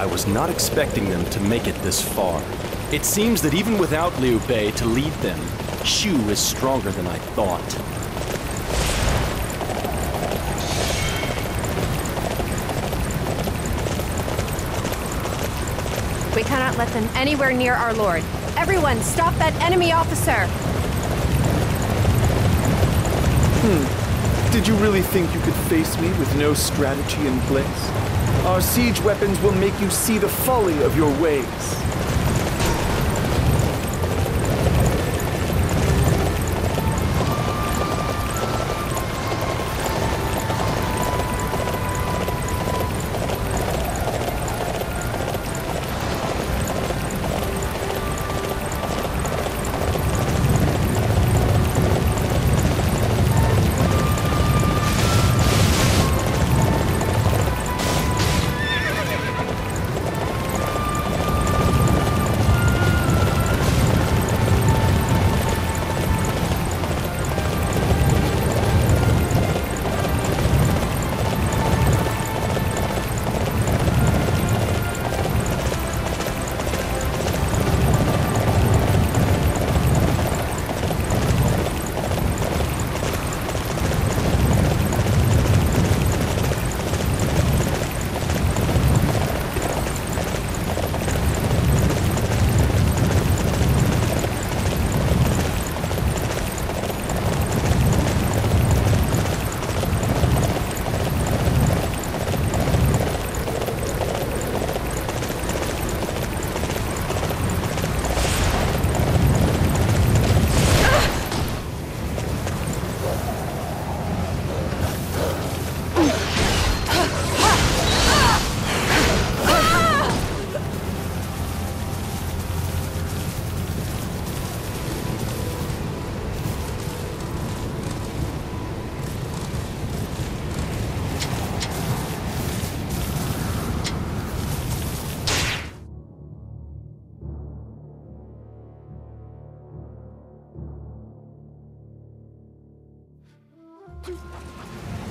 was not expecting them to make it this far. It seems that even without Liu Bei to lead them, Shu is stronger than I thought. We cannot let them anywhere near our lord. Everyone, stop that enemy officer! Did you really think you could face me with no strategy in place? Our siege weapons will make you see the folly of your ways.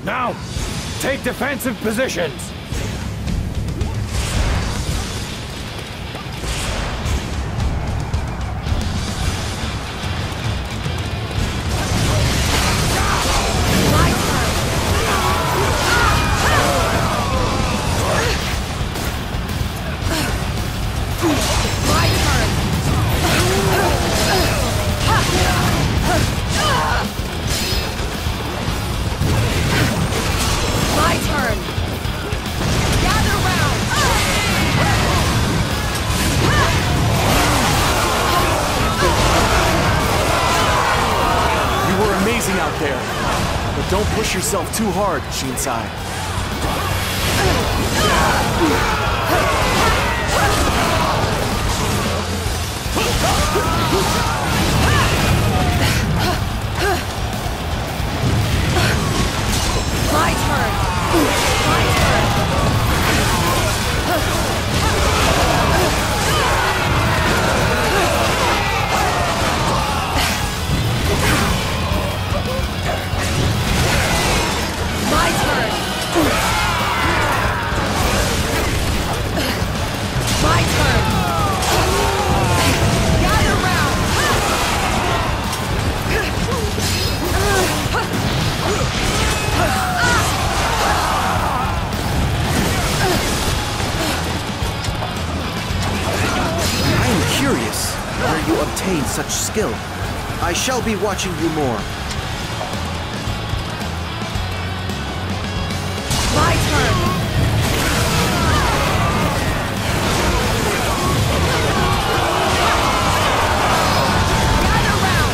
Now, take defensive positions! Out there, but don't push yourself too hard, Shinsai. My turn! My turn! My turn! My turn! Gather round! I am curious where you obtain such skill. I shall be watching you more. My turn! Gather round!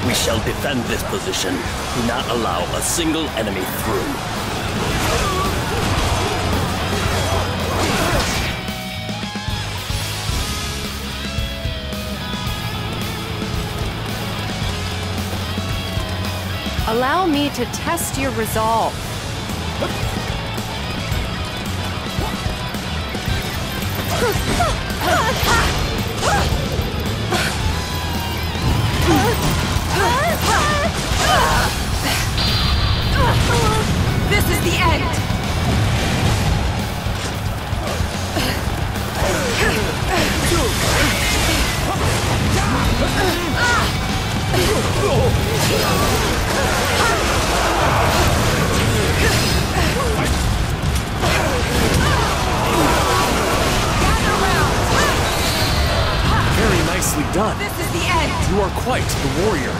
We shall defend this position. Do not allow a single enemy through. Allow me to test your resolve. This is the end! Very nicely done. This is the end! You are quite the warrior.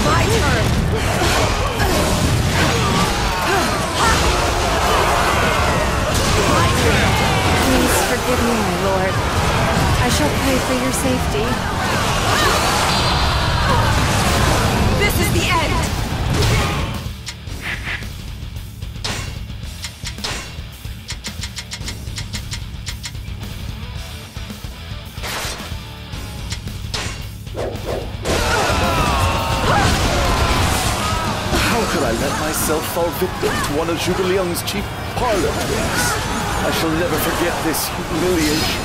My turn! Please forgive me, my lord. I shall pray for your safety. This is the end! How could I let myself fall victim to one of Zhuge Liang's chief parlor tricks? I shall never forget this humiliation.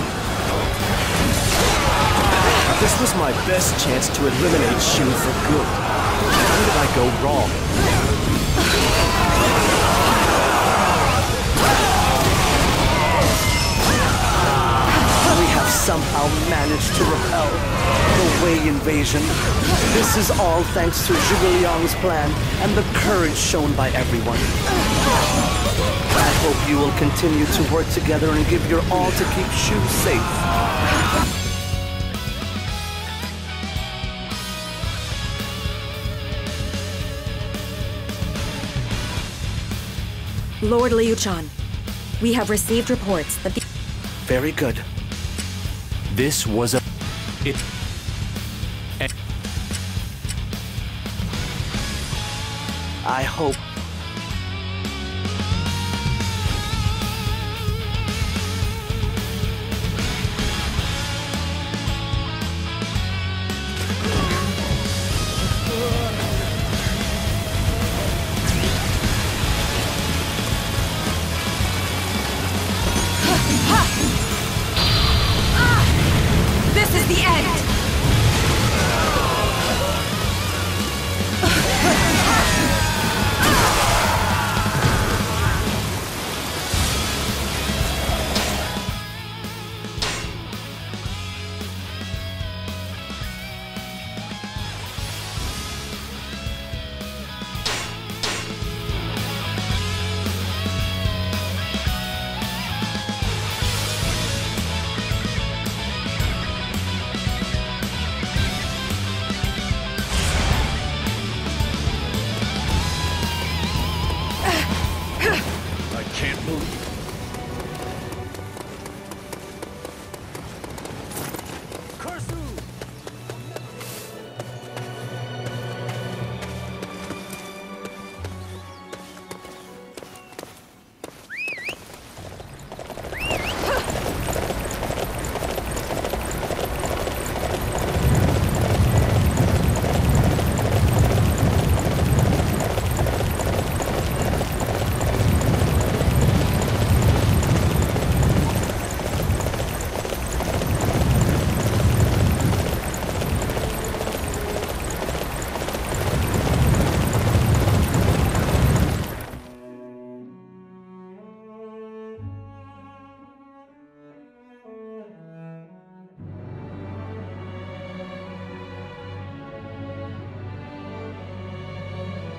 This was my best chance to eliminate Shu for good. Where did I go wrong? We have somehow managed to repel the Wei invasion. This is all thanks to Zhuge Liang's plan and the courage shown by everyone. I hope you will continue to work together and give your all to keep Shu safe. Lord Liu-chan, we have received reports that the... Very good. This was a... I hope... This is the end!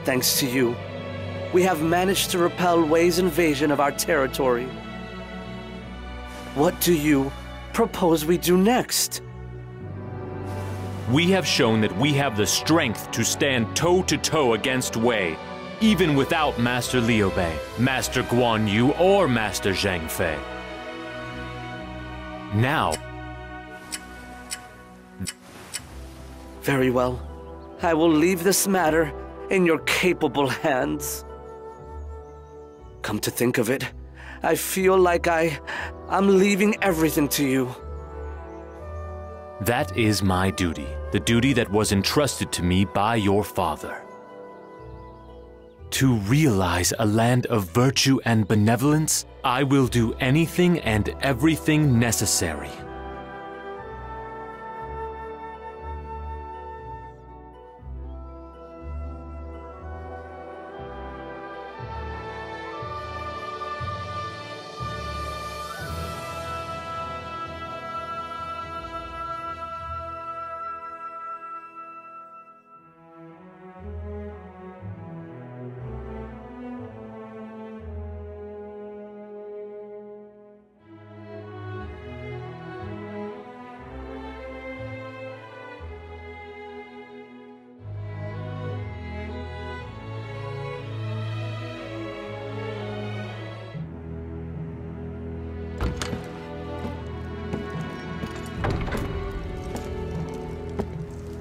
Thanks to you, we have managed to repel Wei's invasion of our territory. What do you propose we do next? We have shown that we have the strength to stand toe-to-toe against Wei, even without Master Liu Bei, Master Guan Yu, or Master Zhang Fei. Now... Very well. I will leave this matter in your capable hands. Come to think of it, I feel like I'm leaving everything to you. That is my duty, the duty that was entrusted to me by your father. To realize a land of virtue and benevolence I will do anything and everything necessary.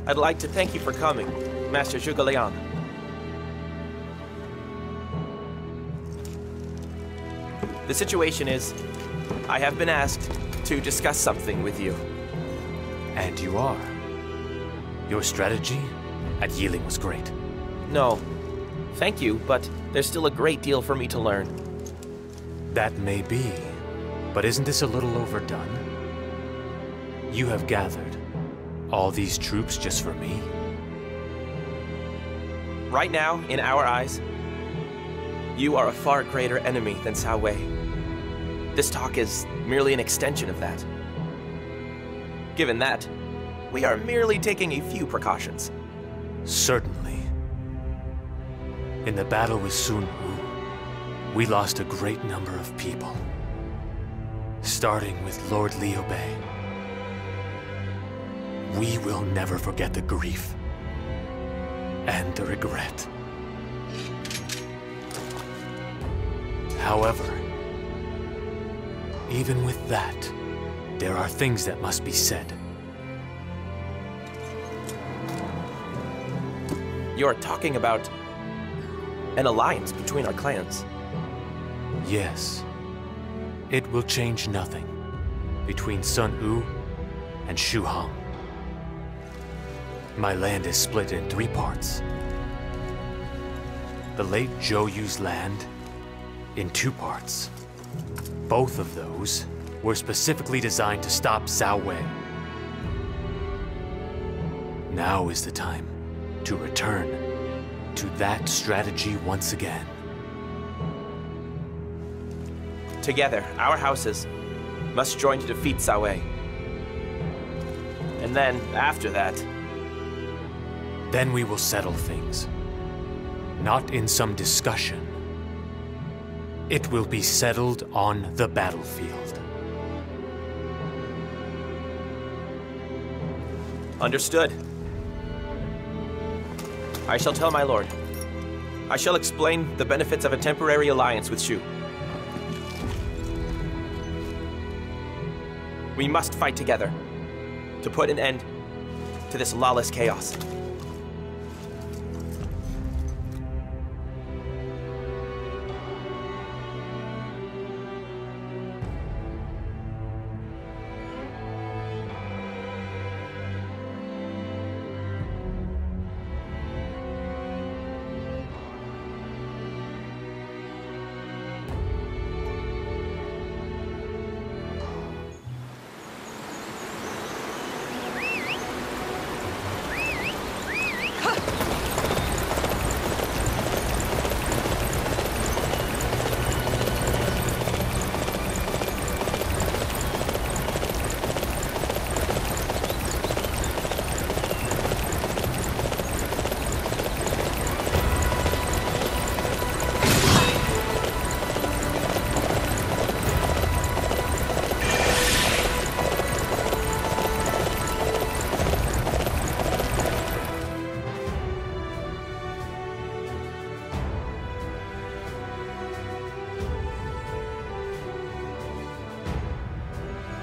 I'd like to thank you for coming, Master Zhuge Liang. The situation is, I have been asked to discuss something with you. And you are. Your strategy at Yiling was great. No, thank you, but there's still a great deal for me to learn. That may be, but isn't this a little overdone? You have gathered all these troops just for me? Right now, in our eyes, you are a far greater enemy than Cao Wei. This talk is merely an extension of that. Given that, we are merely taking a few precautions. Certainly. In the battle with Sun Wu, we lost a great number of people. Starting with Lord Liu Bei. We will never forget the grief and the regret. However, even with that, there are things that must be said. You're talking about an alliance between our clans. Yes. It will change nothing between Sun Wu and Shu Hong. My land is split in 3 parts. The late Zhou Yu's land in 2 parts. Both of those were specifically designed to stop Cao Wei. Now is the time to return to that strategy once again. Together, our houses must join to defeat Cao Wei. And then, after that... Then we will settle things. Not in some discussion. It will be settled on the battlefield. Understood. I shall tell my lord. I shall explain the benefits of a temporary alliance with Shu. We must fight together to put an end to this lawless chaos.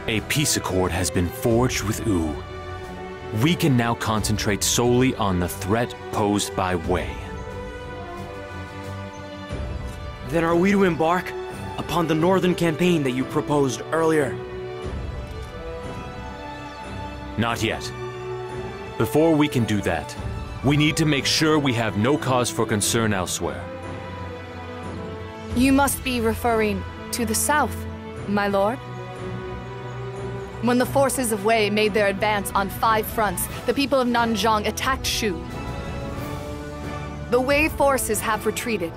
A peace accord has been forged with Wu. We can now concentrate solely on the threat posed by Wei. Then are we to embark upon the northern campaign that you proposed earlier? Not yet. Before we can do that, we need to make sure we have no cause for concern elsewhere. You must be referring To the south, my lord. When the forces of Wei made their advance on 5 fronts, the people of Nanzhong attacked Shu. The Wei forces have retreated,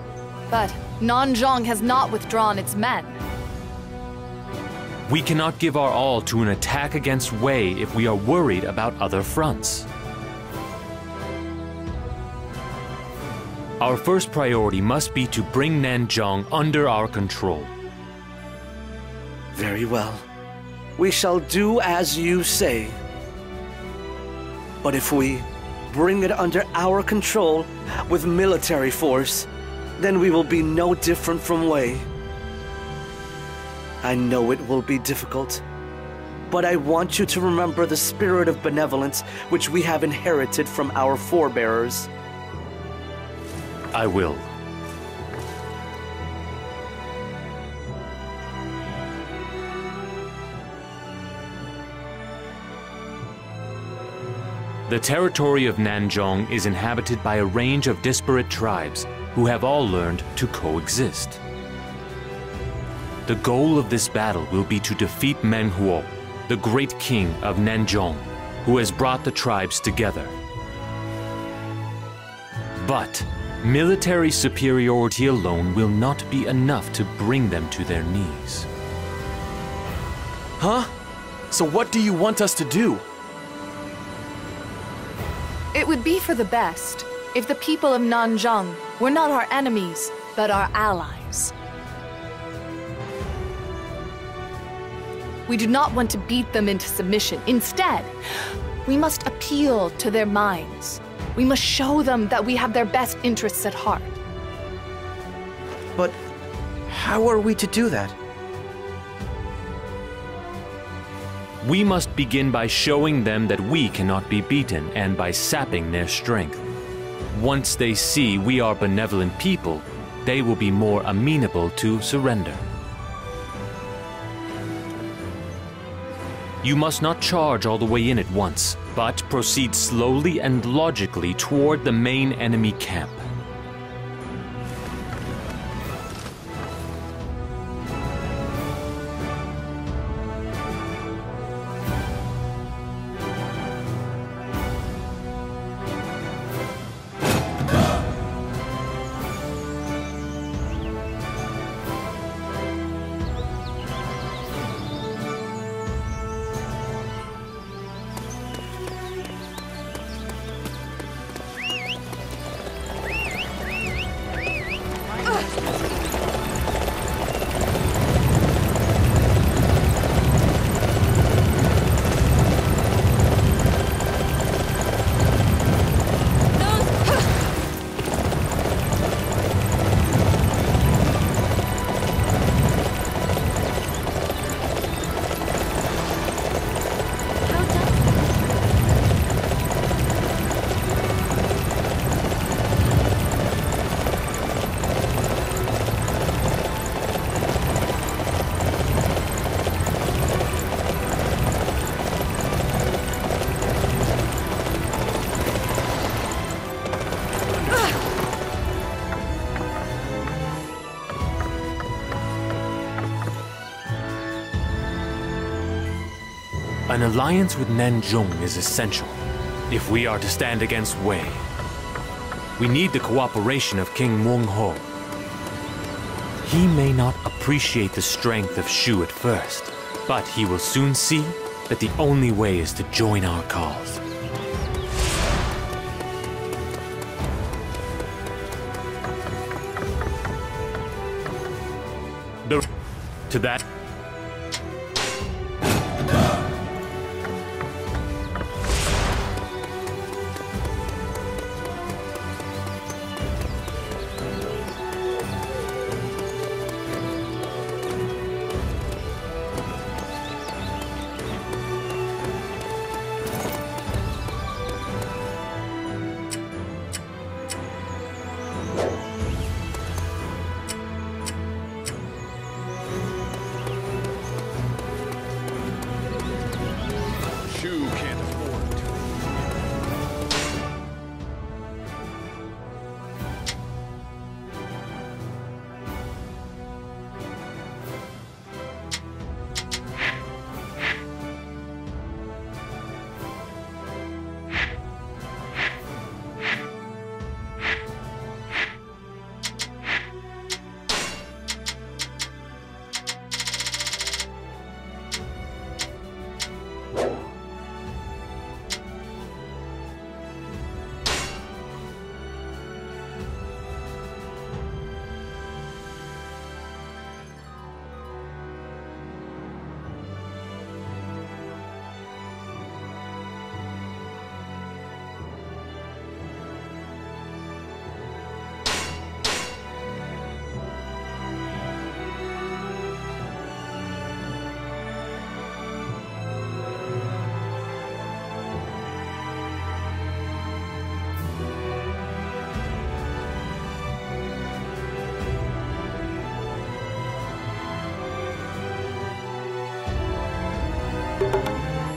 but Nanzhong has not withdrawn its men. We cannot give our all to an attack against Wei if we are worried about other fronts. Our first priority must be to bring Nanzhong under our control. Very well. We shall do as you say. But if we bring it under our control with military force, then we will be no different from Wei. I know it will be difficult, but I want you to remember the spirit of benevolence which we have inherited from our forebears. I will. The territory of Nanzhong is inhabited by a range of disparate tribes who have all learned to coexist. The goal of this battle will be to defeat Menghuo, the great king of Nanzhong, who has brought the tribes together. But military superiority alone will not be enough to bring them to their knees. Huh? So what do you want us to do? It would be for the best if the people of Nanzhong were not our enemies, but our allies. We do not want to beat them into submission. Instead, we must appeal to their minds. We must show them that we have their best interests at heart. But how are we to do that? We must begin by showing them that we cannot be beaten and by sapping their strength. Once they see we are benevolent people, they will be more amenable to surrender. You must not charge all the way in at once, but proceed slowly and logically toward the main enemy camp. An alliance with Nanzhong is essential if we are to stand against Wei. We need the cooperation of King Menghuo. He may not appreciate the strength of Shu at first, but he will soon see that the only way is to join our cause. To that.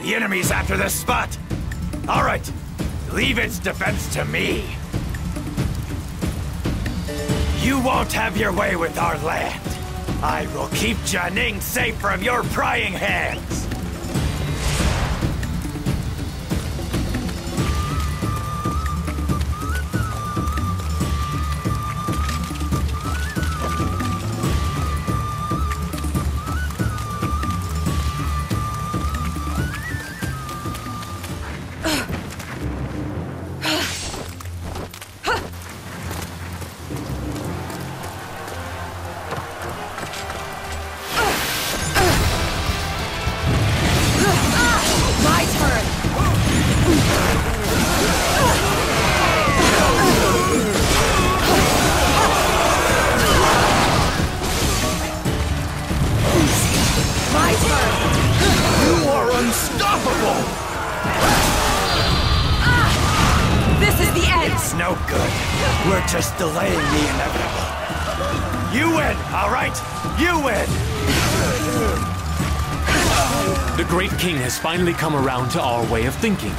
The enemy's after this spot. All right, leave its defense to me. You won't have your way with our land. I will keep Jianing safe from your prying hands. No good. We're just delaying the inevitable. You win, all right? You win! The Great King has finally come around to our way of thinking.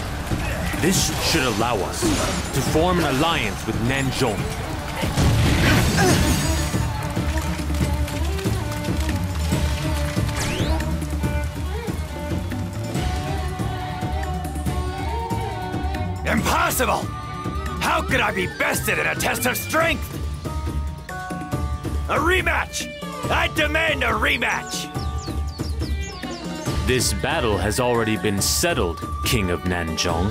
This should allow us to form an alliance with Nanzhong. Impossible! How could I be bested in a test of strength? A rematch! I demand a rematch! This battle has already been settled, King of Nanzhong.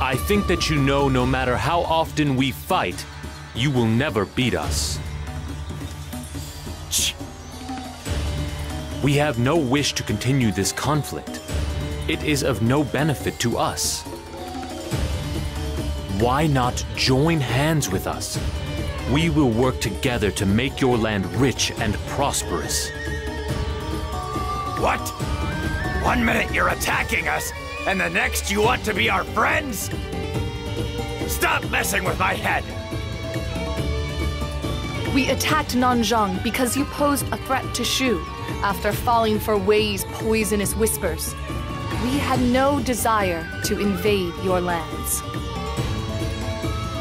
I think that you know no matter how often we fight, you will never beat us. Shh. We have no wish to continue this conflict. It is of no benefit to us. Why not join hands with us? We will work together to make your land rich and prosperous. What? 1 minute you're attacking us, and the next you want to be our friends? Stop messing with my head! We attacked Nanzhong because you posed a threat to Shu after falling for Wei's poisonous whispers. We had no desire to invade your lands.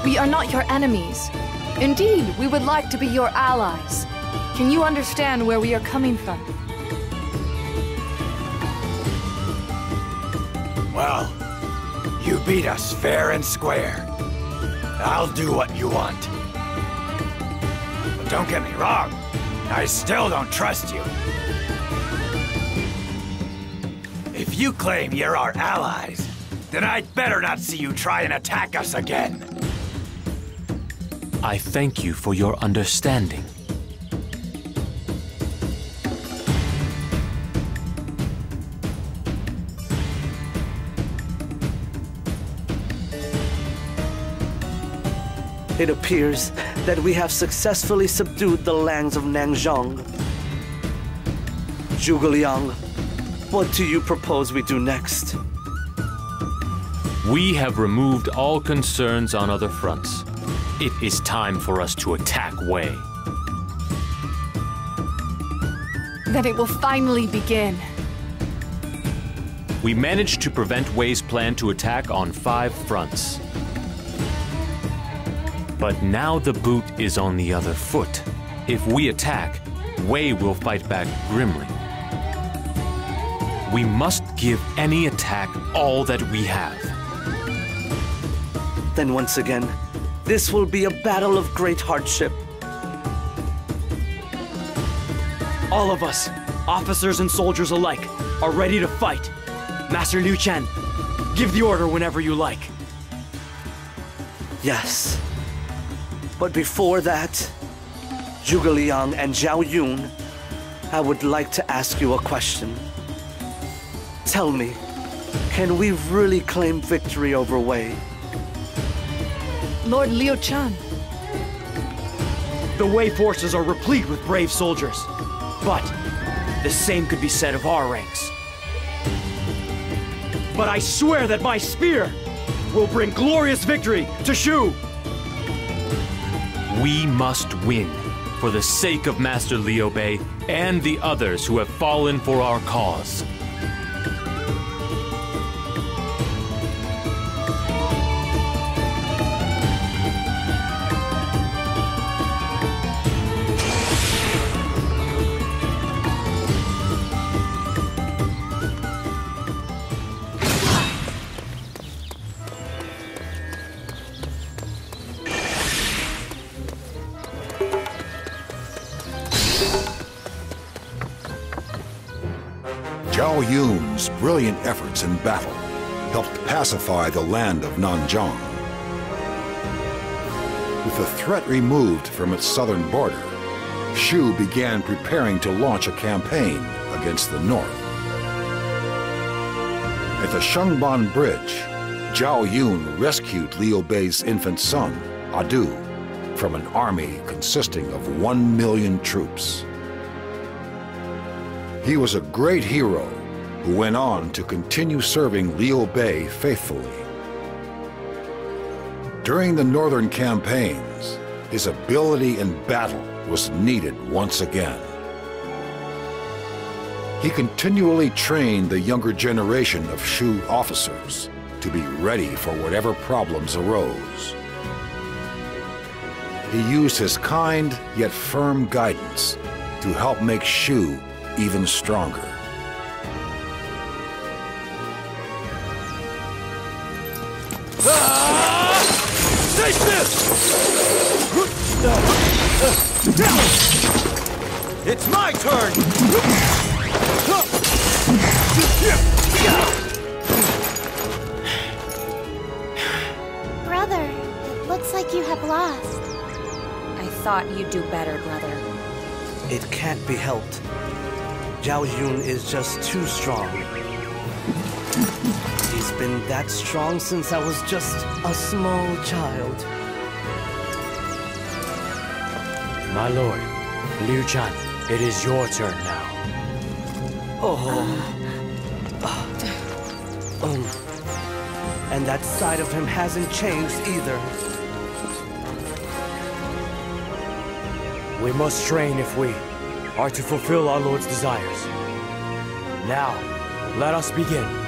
We are not your enemies. Indeed, we would like to be your allies. Can you understand where we are coming from? Well, you beat us fair and square. I'll do what you want. But don't get me wrong, I still don't trust you. If you claim you're our allies, then I'd better not see you try and attack us again. I thank you for your understanding. It appears that we have successfully subdued the lands of Nanzhong. Zhuge Liang, what do you propose we do next? We have removed all concerns on other fronts. It is time for us to attack Wei. Then it will finally begin. We managed to prevent Wei's plan to attack on 5 fronts. But now the boot is on the other foot. If we attack, Wei will fight back grimly. We must give any attack all that we have. Then once again, this will be a battle of great hardship. All of us, officers and soldiers alike, are ready to fight. Master Liu Chen, give the order whenever you like. Yes. But before that, Zhuge Liang and Zhao Yun, I would like to ask you a question. Tell me, can we really claim victory over Wei? Lord Liu Chen. The Wei forces are replete with brave soldiers. But the same could be said of our ranks. But I swear that my spear will bring glorious victory to Shu! We must win for the sake of Master Liu Bei and the others who have fallen for our cause. Zhao Yun's brilliant efforts in battle helped pacify the land of Nanzhong. With the threat removed from its southern border, Shu began preparing to launch a campaign against the north. At the Shengban Bridge, Zhao Yun rescued Liu Bei's infant son, Adu, from an army consisting of 1 million troops. He was a great hero who went on to continue serving Liu Bei faithfully. During the northern campaigns, his ability in battle was needed once again. He continually trained the younger generation of Shu officers to be ready for whatever problems arose. He used his kind yet firm guidance to help make Shu even stronger. Stay still! It's my turn! Brother, it looks like you have lost. I thought you'd do better, brother. It can't be helped. Zhao Yun is just too strong. He's been that strong since I was just a small child. My lord, Liu Chan, it is your turn now. And that side of him hasn't changed either. We must train if we are to fulfill our lord's desires. Now, let us begin.